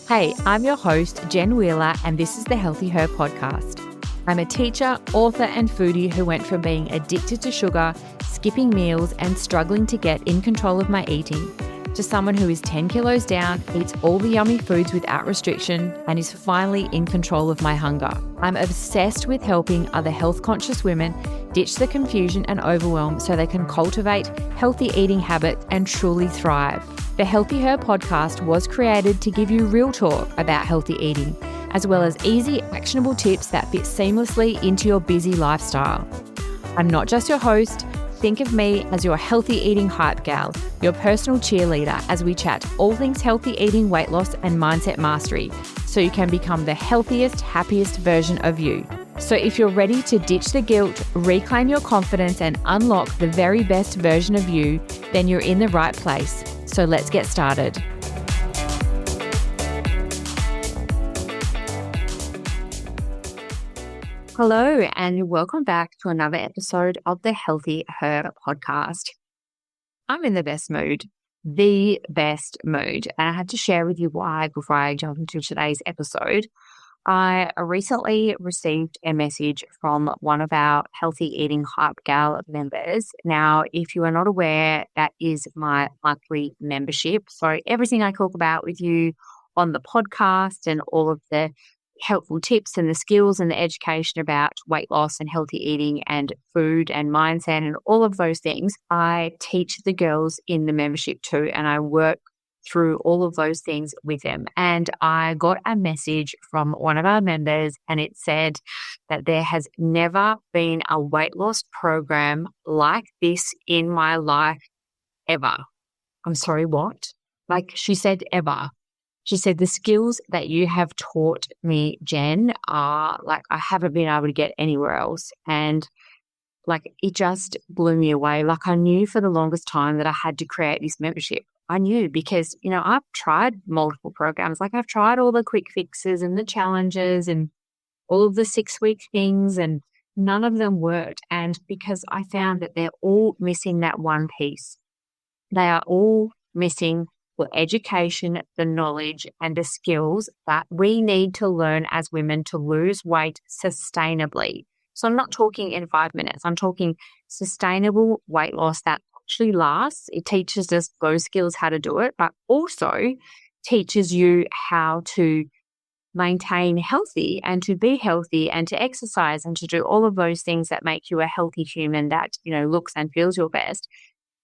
Hey, I'm your host, Jen Wheeler, and this is the Healthy Her podcast. I'm a teacher, author, and foodie who went from being addicted to sugar, skipping meals, and struggling to get in control of my eating, to someone who is 10 kilos down, eats all the yummy foods without restriction, and is finally in control of my hunger. I'm obsessed with helping other health-conscious women ditch the confusion and overwhelm so they can cultivate healthy eating habits and truly thrive. The Healthy Her podcast was created to give you real talk about healthy eating, as well as easy, actionable tips that fit seamlessly into your busy lifestyle. I'm not just your host. Think of me as your healthy eating hype gal, your personal cheerleader as we chat all things healthy eating, weight loss, and mindset mastery, so you can become the healthiest, happiest version of you. So if you're ready to ditch the guilt, reclaim your confidence, and unlock the very best version of you, then you're in the right place. So let's get started. Hello, and welcome back to another episode of the Healthy Her podcast. I'm in the best mood, and I had to share with you why before I jump into today's episode. I recently received a message from one of our Healthy Eating Hype Gal members. Now, if you are not aware, that is my monthly membership. So everything I talk about with you on the podcast and all of the helpful tips and the skills and the education about weight loss and healthy eating and food and mindset and all of those things, I teach the girls in the membership too, and I work through all of those things with them. And I got a message from one of our members, and it said that there has never been a weight loss program like this in my life ever. I'm sorry, what? Like she said, ever. She said, the skills that you have taught me, Jen, are like I haven't been able to get anywhere else. And like it just blew me away. Like I knew for the longest time that I had to create this membership. I knew because, I've tried multiple programs. Like I've tried all the quick fixes and the challenges and all of the 6-week things, and none of them worked. And because I found that they're all missing that one piece. They are all missing the education, the knowledge, and the skills that we need to learn as women to lose weight sustainably. So I'm not talking in 5 minutes. I'm talking sustainable weight loss that actually lasts. It teaches us those skills, how to do it, but also teaches you how to maintain healthy and to be healthy and to exercise and to do all of those things that make you a healthy human that, looks and feels your best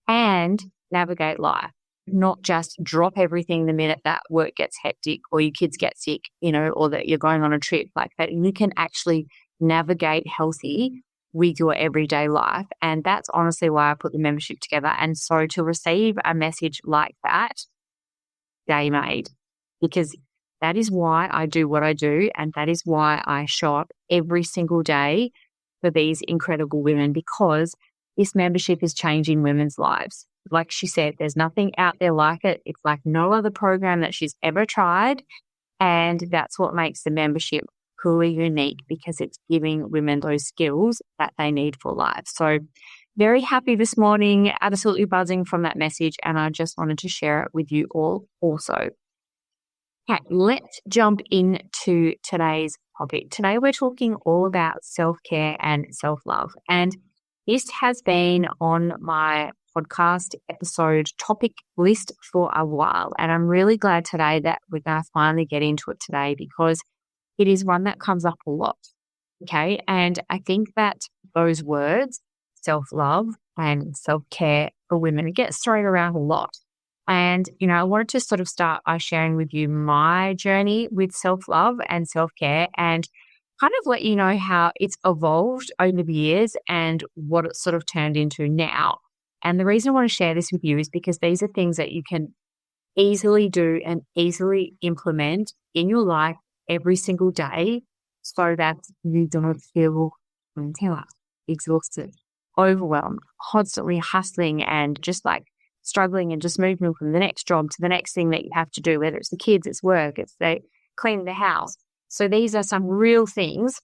and navigate life. Not just drop everything the minute that work gets hectic or your kids get sick, or that you're going on a trip, like that you can actually navigate healthy with your everyday life. And that's honestly why I put the membership together. And so to receive a message like that, day made, because that is why I do what I do. And that is why I show up every single day for these incredible women, because this membership is changing women's lives. Like she said, there's nothing out there like it. It's like no other program that she's ever tried. And that's what makes the membership truly unique, because it's giving women those skills that they need for life. So very happy this morning, absolutely buzzing from that message. And I just wanted to share it with you all also. Okay, let's jump into today's topic. Today, we're talking all about self-care and self-love. And this has been on my podcast episode topic list for a while. And I'm really glad today that we're going to finally get into it today, because it is one that comes up a lot. Okay. And I think that those words, self-love and self-care for women, it gets thrown around a lot. And, I wanted to sort of start by sharing with you my journey with self-love and self-care, and kind of let you know how it's evolved over the years and what it's sort of turned into now. And the reason I want to share this with you is because these are things that you can easily do and easily implement in your life every single day, so that you don't feel exhausted, overwhelmed, constantly hustling and just like struggling and just moving from the next job to the next thing that you have to do, whether it's the kids, it's work, it's they clean the house. So these are some real things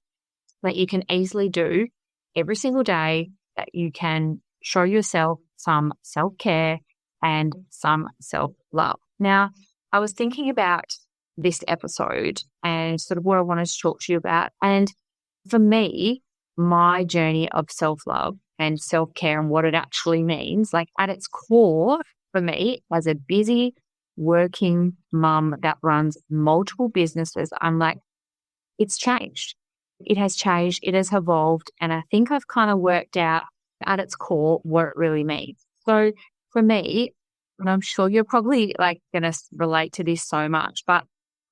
that you can easily do every single day that you can show yourself some self-care and some self-love. Now, I was thinking about this episode and sort of what I wanted to talk to you about. And for me, my journey of self-love and self-care and what it actually means, like at its core for me as a busy working mum that runs multiple businesses, I'm like, it's changed. It has changed. It has evolved. And I think I've kind of worked out at its core what it really means. So for me, and I'm sure you're probably like going to relate to this so much, but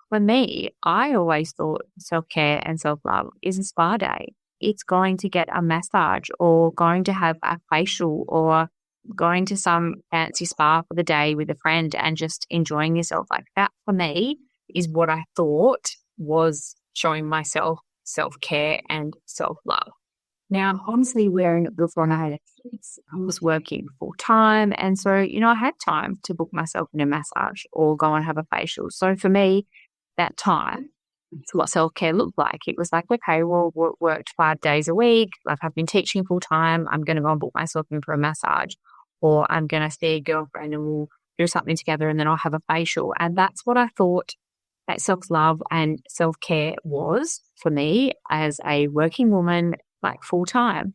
for me, I always thought self-care and self-love is a spa day. It's going to get a massage or going to have a facial or going to some fancy spa for the day with a friend and just enjoying yourself. Like that for me is what I thought was showing myself self-care and self-love. Now, honestly, wearing it before I had kids, I was working full time. And so, I had time to book myself in a massage or go and have a facial. So for me, that time, it's what self-care looked like. It was like, okay, well, worked 5 days a week. Like I've been teaching full time. I'm going to go and book myself in for a massage, or I'm going to see a girlfriend and we'll do something together and then I'll have a facial. And that's what I thought that self-love and self-care was for me as a working woman, like full time.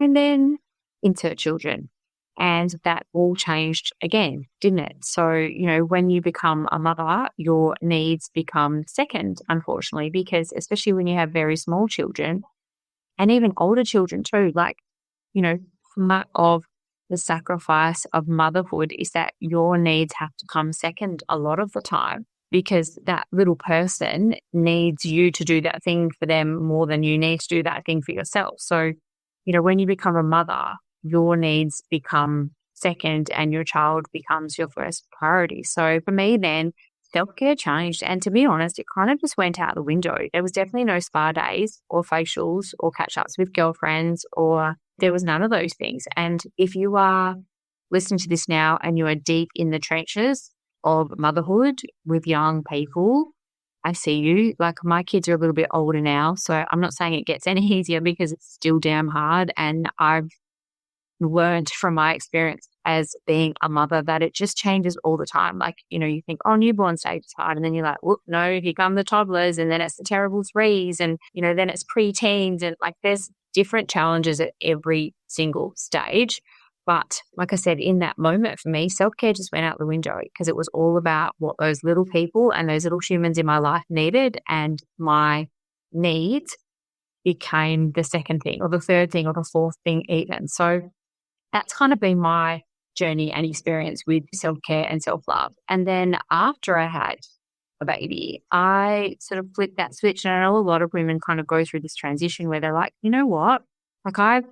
And then insert children. And that all changed again, didn't it? So, when you become a mother, your needs become second, unfortunately, because especially when you have very small children and even older children too, like, part of the sacrifice of motherhood is that your needs have to come second a lot of the time, because that little person needs you to do that thing for them more than you need to do that thing for yourself. So, when you become a mother, your needs become second and your child becomes your first priority. So for me then, self-care changed. And to be honest, it kind of just went out the window. There was definitely no spa days or facials or catch-ups with girlfriends, or there was none of those things. And if you are listening to this now and you are deep in the trenches of motherhood with young people, I see you. Like my kids are a little bit older now, so I'm not saying it gets any easier because it's still damn hard. And I've learned from my experience as being a mother that it just changes all the time. Like, you think, oh, newborn stage is hard. And then you're like, whoop, no, here come the toddlers. And then it's the terrible threes. And, then it's pre-teens. And like there's different challenges at every single stage. But like I said, in that moment for me, self-care just went out the window because it was all about what those little people and those little humans in my life needed. And my needs became the second thing or the third thing or the fourth thing even. So that's kind of been my journey and experience with self-care and self-love. And then after I had a baby, I sort of flipped that switch. And I know a lot of women kind of go through this transition where they're like, you know what? Like I've,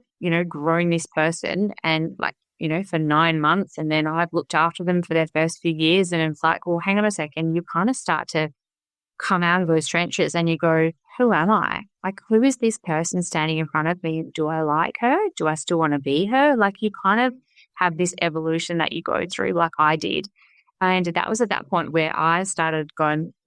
grown this person and like, for 9 months, and then I've looked after them for their first few years. And it's like, well, hang on a second. You kind of start to come out of those trenches and you go, who am I? Like, who is this person standing in front of me? Do I like her? Do I still want to be her? Like you kind of have this evolution that you go through like I did. And that was at that point where I started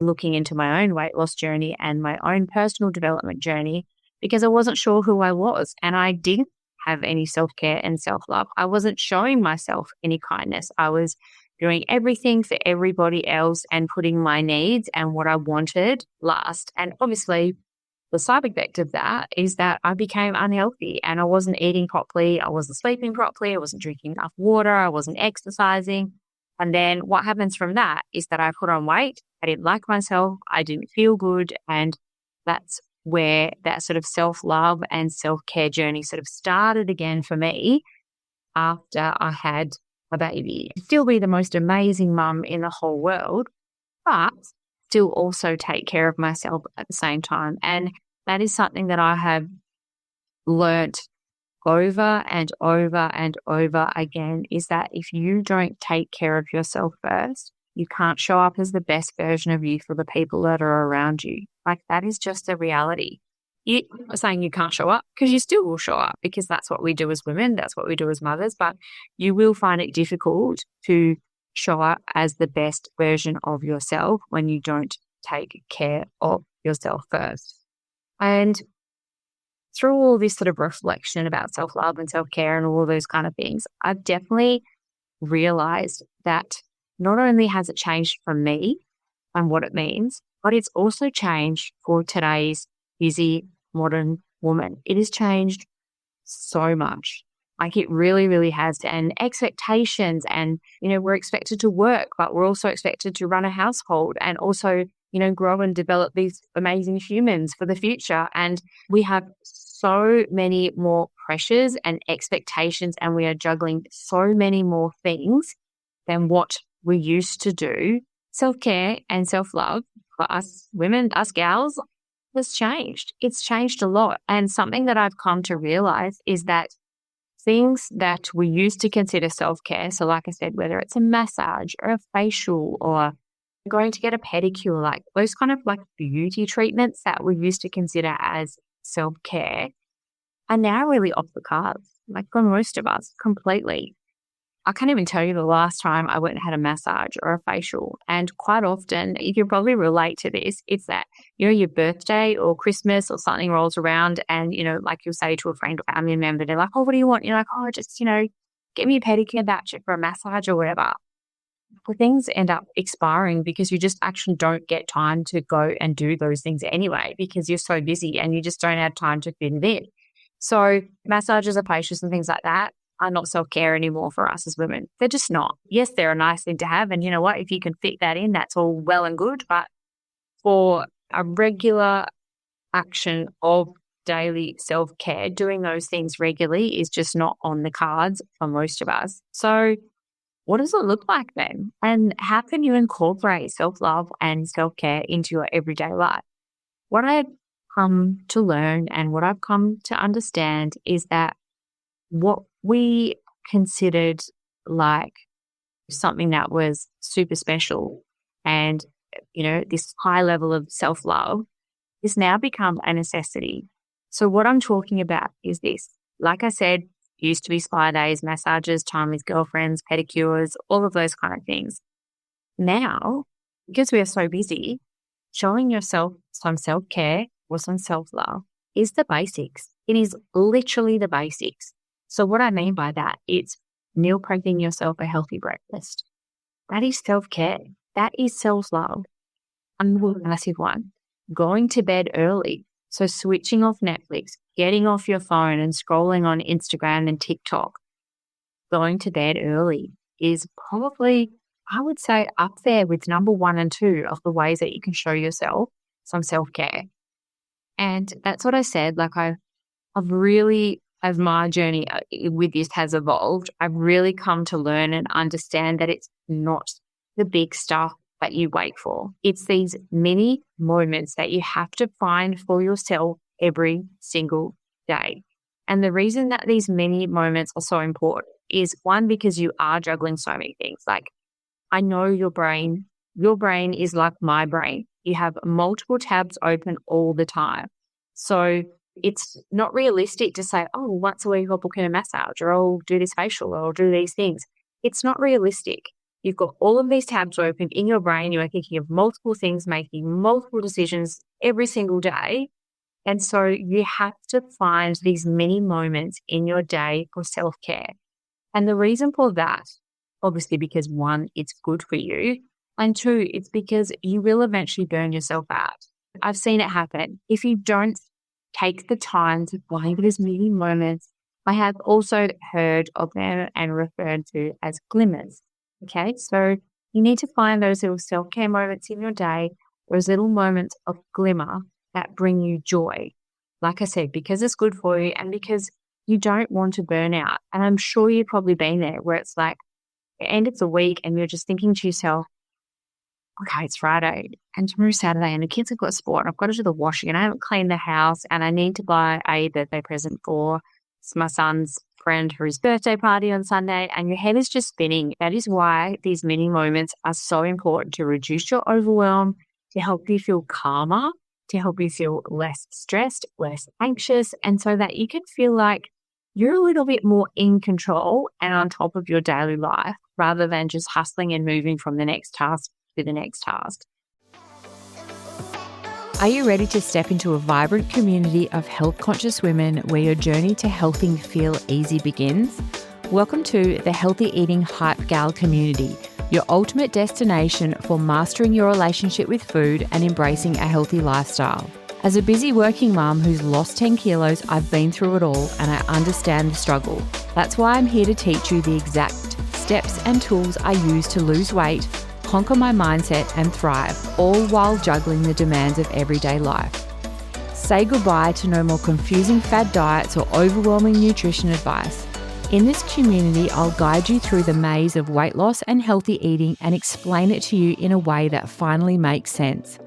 looking into my own weight loss journey and my own personal development journey, because I wasn't sure who I was and I didn't have any self-care and self-love. I wasn't showing myself any kindness. I was doing everything for everybody else and putting my needs and what I wanted last. And obviously the side effect of that is that I became unhealthy and I wasn't eating properly. I wasn't sleeping properly. I wasn't drinking enough water. I wasn't exercising. And then what happens from that is that I put on weight. I didn't like myself. I didn't feel good. And that's where that sort of self-love and self-care journey sort of started again for me after I had a baby. Still be the most amazing mum in the whole world, but still also take care of myself at the same time. And that is something that I have learnt over and over and over again, is that if you don't take care of yourself first, you can't show up as the best version of you for the people that are around you. Like that is just a reality. I'm not saying you can't show up, because you still will show up, because that's what we do as women. That's what we do as mothers. But you will find it difficult to show up as the best version of yourself when you don't take care of yourself first. And through all this sort of reflection about self-love and self-care and all those kind of things, I've definitely realized that not only has it changed for me, and what it means, but it's also changed for today's busy modern woman. It has changed so much. Like it really, really has. And expectations and, we're expected to work, but we're also expected to run a household and also, grow and develop these amazing humans for the future. And we have so many more pressures and expectations, and we are juggling so many more things than what we used to do. Self-care and self-love for us women, us gals, has changed. It's changed a lot. And something that I've come to realize is that things that we used to consider self-care, so like I said, whether it's a massage or a facial or going to get a pedicure, like those kind of like beauty treatments that we used to consider as self-care are now really off the cards, like for most of us, completely. I can't even tell you the last time I went and had a massage or a facial. And quite often, you can probably relate to this, it's that, your birthday or Christmas or something rolls around and, like you'll say to a friend or family member, they're like, oh, what do you want? You're like, oh, just, get me a pedicure voucher for a massage or whatever. Well, things end up expiring because you just actually don't get time to go and do those things anyway because you're so busy and you just don't have time to fit it in. So massages or facials and things like that are not self-care anymore for us as women. They're just not. Yes, they're a nice thing to have. And you know what? If you can fit that in, that's all well and good. But for a regular action of daily self-care, doing those things regularly is just not on the cards for most of us. So what does it look like then? And how can you incorporate self-love and self-care into your everyday life? What I've come to learn and what I've come to understand is that what we considered like something that was super special and, this high level of self-love has now become a necessity. So what I'm talking about is this. Like I said, used to be spa days, massages, time with girlfriends, pedicures, all of those kind of things. Now, because we are so busy, showing yourself some self-care or some self-love is the basics. It is literally the basics. So what I mean by that, it's meal prepping yourself a healthy breakfast. That is self-care. That is self-love. A massive one. Going to bed early. So switching off Netflix, getting off your phone and scrolling on Instagram and TikTok. Going to bed early is probably, I would say, up there with number 1 and 2 of the ways that you can show yourself some self-care. And that's what I said. Like I've really, as my journey with this has evolved, I've really come to learn and understand that it's not the big stuff that you wait for. It's these mini moments that you have to find for yourself every single day. And the reason that these mini moments are so important is one, because you are juggling so many things. Like I know your brain is like my brain. You have multiple tabs open all the time. So it's not realistic to say, oh, once a week I'll book in a massage or I'll do this facial or I'll do these things. It's not realistic. You've got all of these tabs open in your brain. You are thinking of multiple things, making multiple decisions every single day. And so you have to find these mini moments in your day for self-care. And the reason for that, obviously, because 1, it's good for you. And 2, it's because you will eventually burn yourself out. I've seen it happen. If you don't take the time to find these mini moments, I have also heard of them and referred to as glimmers. Okay, so you need to find those little self-care moments in your day, those little moments of glimmer that bring you joy. Like I said, because it's good for you and because you don't want to burn out. And I'm sure you've probably been there where it's like the end of the week and you're just thinking to yourself, okay, it's Friday and tomorrow's Saturday and the kids have got sport and I've got to do the washing and I haven't cleaned the house and I need to buy a birthday present for my son's friend for his birthday party on Sunday, and your head is just spinning. That is why these mini moments are so important to reduce your overwhelm, to help you feel calmer, to help you feel less stressed, less anxious, and so that you can feel like you're a little bit more in control and on top of your daily life rather than just hustling and moving from the next task to the next task. Are you ready to step into a vibrant community of health-conscious women where your journey to helping feel easy begins? Welcome to the Healthy Eating Hype Gal community, your ultimate destination for mastering your relationship with food and embracing a healthy lifestyle. As a busy working mum who's lost 10 kilos, I've been through it all and I understand the struggle. That's why I'm here to teach you the exact steps and tools I use to lose weight, conquer my mindset and thrive, all while juggling the demands of everyday life. Say goodbye to no more confusing fad diets or overwhelming nutrition advice. In this community, I'll guide you through the maze of weight loss and healthy eating and explain it to you in a way that finally makes sense.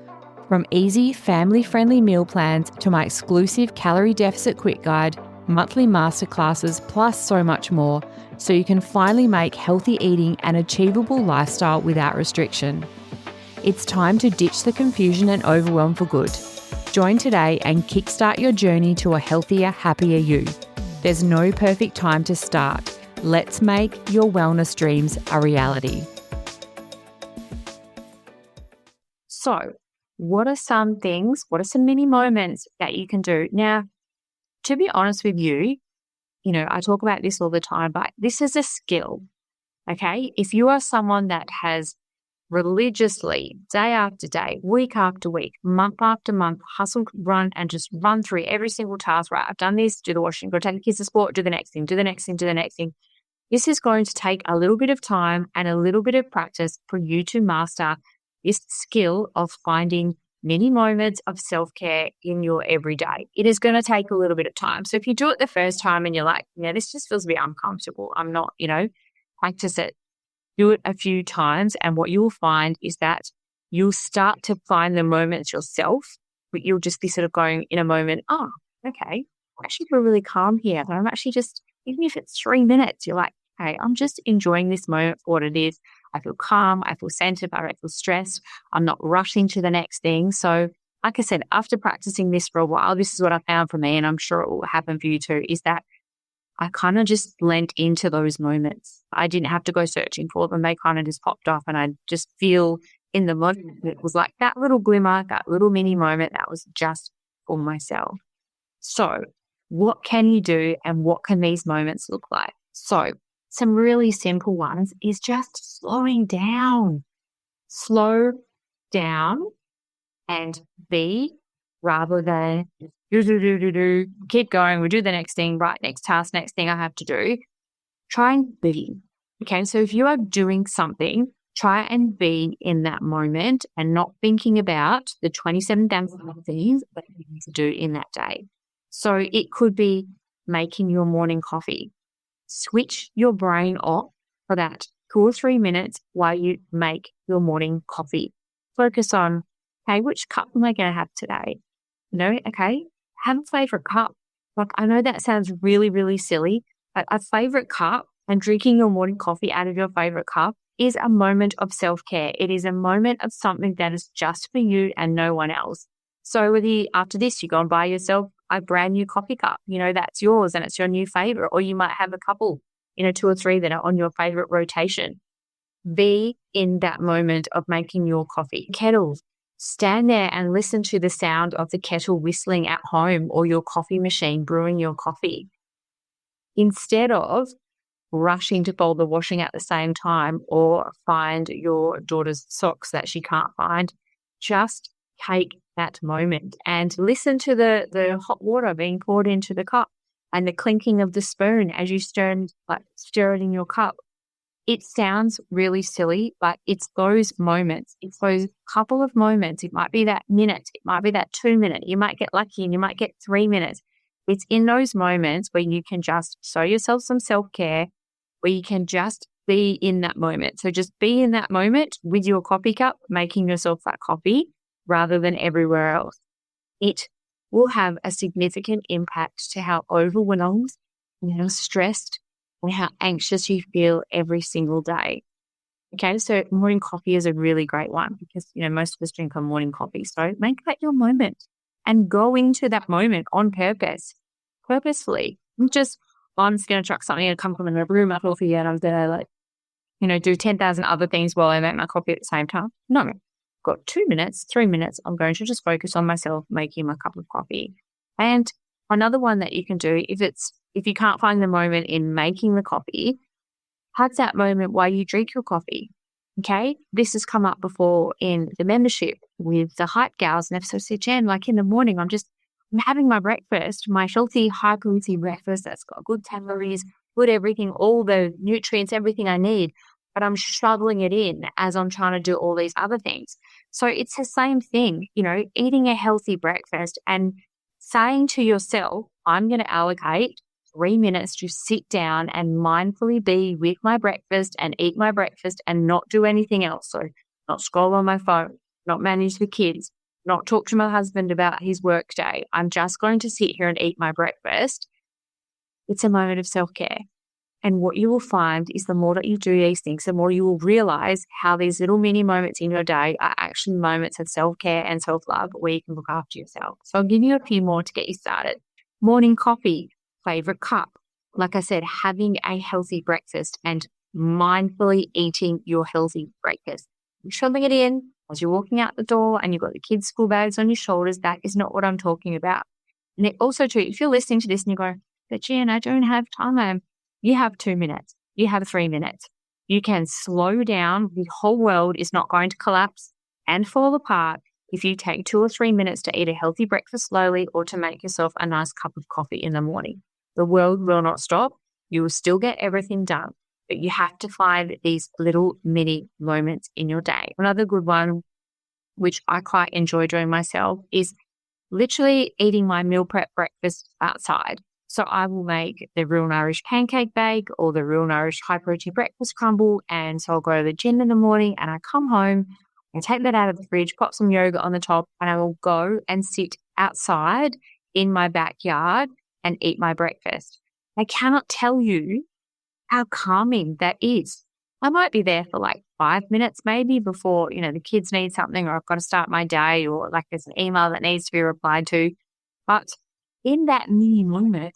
From easy, family-friendly meal plans to my exclusive calorie deficit quick guide, monthly masterclasses, plus so much more, so you can finally make healthy eating an achievable lifestyle without restriction. It's time to ditch the confusion and overwhelm for good. Join today and kickstart your journey to a healthier, happier you. There's no perfect time to start. Let's make your wellness dreams a reality. So, what are some mini moments that you can do? Now, to be honest with you, I talk about this all the time, but this is a skill, okay? If you are someone that has religiously, day after day, week after week, month after month, hustled, run through every single task, right? I've done this, do the washing, go take the kids to sport, do the next thing, do the next thing, do the next thing. This is going to take a little bit of time and a little bit of practice for you to master this skill of finding mini moments of self-care in your everyday. It is going to take a little bit of time. So if you do it the first time and you're like, this just feels a bit uncomfortable, I'm not, practice it. Do it a few times, and what you'll find is that you'll start to find the moments yourself, but you'll just be sort of going in a moment, oh, okay, I actually feel really calm here. I'm actually just, even if it's 3 minutes, you're like, hey, I'm just enjoying this moment for what it is. I feel calm, I feel centered, I don't feel stressed. I'm not rushing to the next thing. So like I said, after practicing this for a while, this is what I found for me, and I'm sure it will happen for you too, is that I kind of just blend into those moments. I didn't have to go searching for them. They kind of just popped off, and I just feel in the moment, it was like that little glimmer, that little mini moment that was just for myself. So what can you do, and what can these moments look like? So some really simple ones is just slowing down. Slow down and be, rather than do. Keep going. We'll do the next thing, right? Next task, next thing I have to do. Try and be. Okay, so if you are doing something, try and be in that moment and not thinking about the 27,000 things that you need to do in that day. So it could be making your morning coffee. Switch your brain off for that 2 or 3 minutes while you make your morning coffee. Focus on, okay, which cup am I going to have today? Okay, have a favorite cup. Like, I know that sounds really, really silly, but a favorite cup and drinking your morning coffee out of your favorite cup is a moment of self-care. It is a moment of something that is just for you and no one else. So whether after this, you go and buy yourself a brand new coffee cup, that's yours and it's your new favorite, or you might have a couple, 2 or 3 that are on your favorite rotation. Be in that moment of making your coffee. Kettle, stand there and listen to the sound of the kettle whistling at home, or your coffee machine brewing your coffee. Instead of rushing to fold the washing at the same time or find your daughter's socks that she can't find, just take that moment and listen to the hot water being poured into the cup and the clinking of the spoon as you stir it in your cup. It sounds really silly, but it's those moments. It's those couple of moments. It might be that minute. It might be that 2 minute. You might get lucky and you might get 3 minutes. It's in those moments where you can just show yourself some self-care, where you can just be in that moment. So just be in that moment with your coffee cup, making yourself that coffee rather than everywhere else. It will have a significant impact to how overwhelmed and how stressed and how anxious you feel every single day. Okay, so morning coffee is a really great one because, most of us drink our morning coffee. So make that your moment and go into that moment on purpose, purposefully. Not just, I'm just going to chuck something and come from a brew my coffee and I'm going to do 10,000 other things while I make my coffee at the same time. No, I've got 2 minutes, 3 minutes. I'm going to just focus on myself making my cup of coffee. And another one that you can do, if you can't find the moment in making the coffee, have that moment while you drink your coffee. Okay. This has come up before in the membership with the Hype Gals. And I've sort of said, Jen, like in the morning, I'm having my breakfast, my healthy, high quality breakfast that's got good calories, good everything, all the nutrients, everything I need, but I'm shoveling it in as I'm trying to do all these other things. So it's the same thing, eating a healthy breakfast and saying to yourself, I'm going to allocate 3 minutes to sit down and mindfully be with my breakfast and eat my breakfast and not do anything else. So not scroll on my phone, not manage the kids, not talk to my husband about his work day. I'm just going to sit here and eat my breakfast. It's a moment of self-care. And what you will find is the more that you do these things, the more you will realize how these little mini moments in your day are actually moments of self-care and self-love where you can look after yourself. So I'll give you a few more to get you started. Morning coffee, favorite cup. Like I said, having a healthy breakfast and mindfully eating your healthy breakfast. You're shoving it in as you're walking out the door and you've got the kids' school bags on your shoulders. That is not what I'm talking about. And it also too, if you're listening to this and you go, but Jen, I don't have time. You have 2 minutes. You have 3 minutes. You can slow down. The whole world is not going to collapse and fall apart if you take 2 or 3 minutes to eat a healthy breakfast slowly or to make yourself a nice cup of coffee in the morning. The world will not stop. You will still get everything done, but you have to find these little mini moments in your day. Another good one, which I quite enjoy doing myself, is literally eating my meal prep breakfast outside. So I will make the Real Nourish pancake bake or the Real Nourish high protein breakfast crumble. And so I'll go to the gym in the morning and I come home and take that out of the fridge, pop some yogurt on the top, and I will go and sit outside in my backyard and eat my breakfast. I cannot tell you how calming that is. I might be there for like 5 minutes maybe before, the kids need something or I've got to start my day or like there's an email that needs to be replied to. But in that mini moment,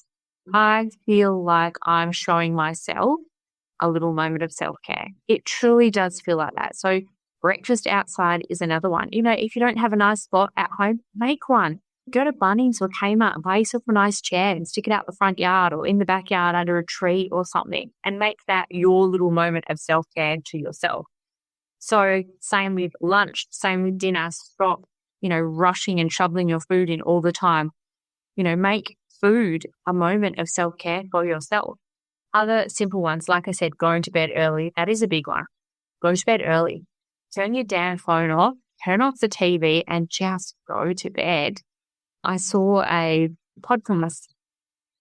I feel like I'm showing myself a little moment of self-care. It truly does feel like that. So breakfast outside is another one. If you don't have a nice spot at home, make one. Go to Bunnings or Kmart and buy yourself a nice chair and stick it out the front yard or in the backyard under a tree or something and make that your little moment of self-care to yourself. So same with lunch, same with dinner. Stop, rushing and shoveling your food in all the time. Make food a moment of self-care for yourself. Other simple ones, like I said, going to bed early, that is a big one. Go to bed early. Turn your damn phone off, turn off the TV and just go to bed. I saw a podcast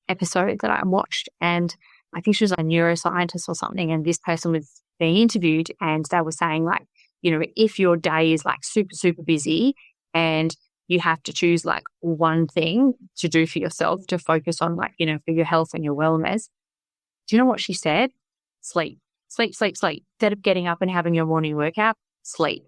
episode that I watched and I think she was a neuroscientist or something and this person was being interviewed and they were saying like, if your day is like super, super busy and you have to choose like one thing to do for yourself to focus on like, for your health and your wellness. Do you know what she said? Sleep. Sleep, sleep, sleep. Instead of getting up and having your morning workout, sleep.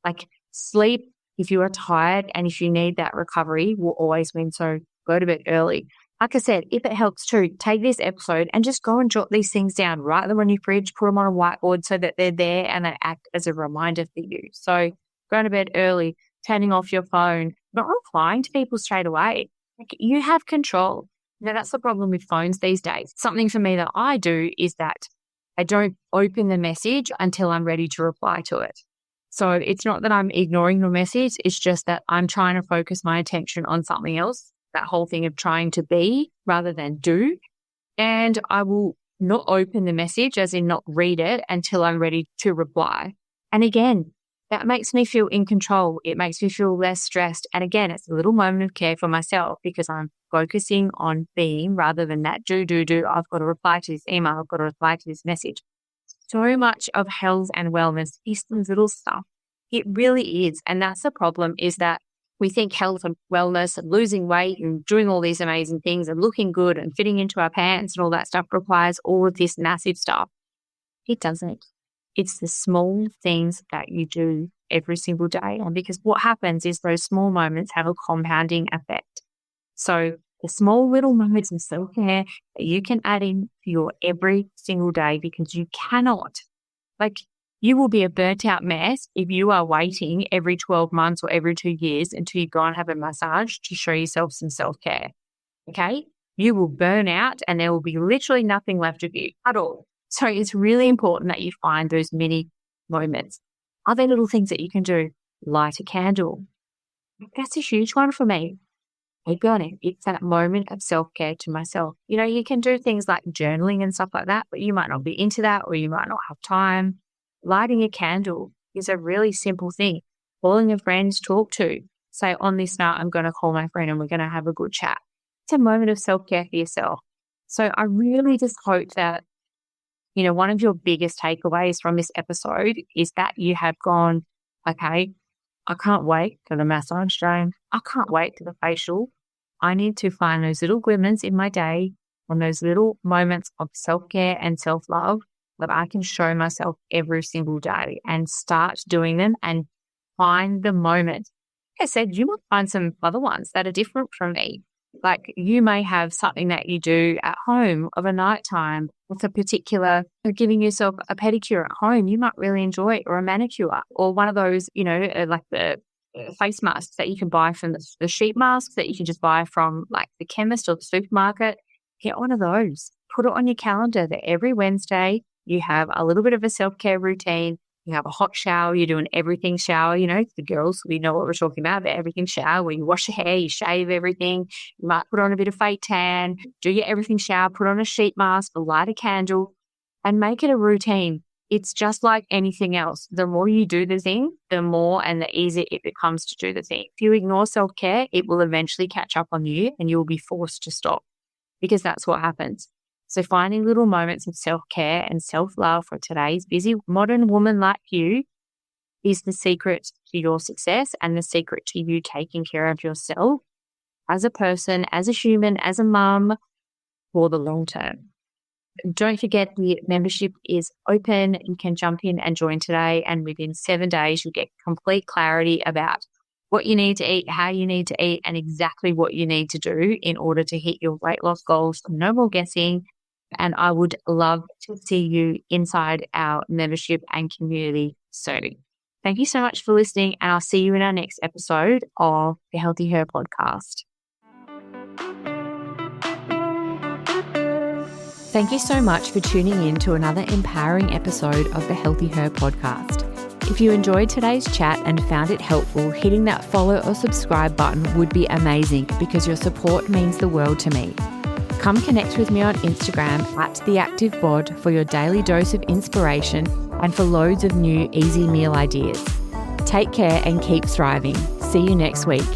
Like sleep, if you are tired and if you need that recovery, will always win. So go to bed early. Like I said, if it helps too, take this episode and just go and jot these things down. Write them on your fridge, put them on a whiteboard so that they're there and they act as a reminder for you. So go to bed early, turning off your phone, not replying to people straight away. Like you have control. That's the problem with phones these days. Something for me that I do is that I don't open the message until I'm ready to reply to it. So it's not that I'm ignoring the message. It's just that I'm trying to focus my attention on something else, that whole thing of trying to be rather than do. And I will not open the message, as in not read it until I'm ready to reply. And again, that makes me feel in control. It makes me feel less stressed. And again, it's a little moment of care for myself because I'm focusing on being rather than that do. I've got to reply to this email. I've got to reply to this message. So much of health and wellness is the little stuff. It really is. And that's the problem, is that we think health and wellness and losing weight and doing all these amazing things and looking good and fitting into our pants and all that stuff requires all of this massive stuff. It doesn't. It's the small things that you do every single day. And because what happens is those small moments have a compounding effect. So the small little moments of self-care that you can add in for your every single day, because you cannot, you will be a burnt out mess if you are waiting every 12 months or every 2 years until you go and have a massage to show yourself some self-care. Okay? You will burn out and there will be literally nothing left of you at all. So it's really important that you find those mini moments. Other little things that you can do, light a candle. That's a huge one for me. I'll be honest, it's that moment of self-care to myself. You can do things like journaling and stuff like that, but you might not be into that or you might not have time. Lighting a candle is a really simple thing. Calling a friend to talk to. Say, on this night, I'm going to call my friend and we're going to have a good chat. It's a moment of self-care for yourself. So I really just hope that, one of your biggest takeaways from this episode is that you have gone, okay, I can't wait for the massage, Jane. I can't wait for the facial. I need to find those little glimmers in my day and those little moments of self-care and self-love that I can show myself every single day and start doing them and find the moment. Like I said, you might find some other ones that are different from me. Like you may have something that you do at home of a nighttime with a particular, giving yourself a pedicure at home, you might really enjoy it, or a manicure, or one of those, like the face masks that you can buy from the sheet masks that you can just buy from like the chemist or the supermarket. Get one of those. Put it on your calendar that every Wednesday you have a little bit of a self-care routine. You have a hot shower, you do an everything shower, the girls, we know what we're talking about, the everything shower where you wash your hair, you shave everything, you might put on a bit of fake tan, do your everything shower, put on a sheet mask, light a candle, and make it a routine. It's just like anything else. The more you do the thing, the more and the easier it becomes to do the thing. If you ignore self-care, it will eventually catch up on you and you will be forced to stop, because that's what happens. So finding little moments of self-care and self-love for today's busy modern woman like you is the secret to your success and the secret to you taking care of yourself as a person, as a human, as a mum for the long term. Don't forget, the membership is open. You can jump in and join today, and within 7 days, you'll get complete clarity about what you need to eat, how you need to eat, and exactly what you need to do in order to hit your weight loss goals. No more guessing. And I would love to see you inside our membership and community soon. Thank you so much for listening, and I'll see you in our next episode of the Healthy Her podcast. Thank you so much for tuning in to another empowering episode of the Healthy Her podcast. If you enjoyed today's chat and found it helpful, hitting that follow or subscribe button would be amazing, because your support means the world to me. Come connect with me on Instagram @TheActiveBod for your daily dose of inspiration and for loads of new easy meal ideas. Take care and keep thriving. See you next week.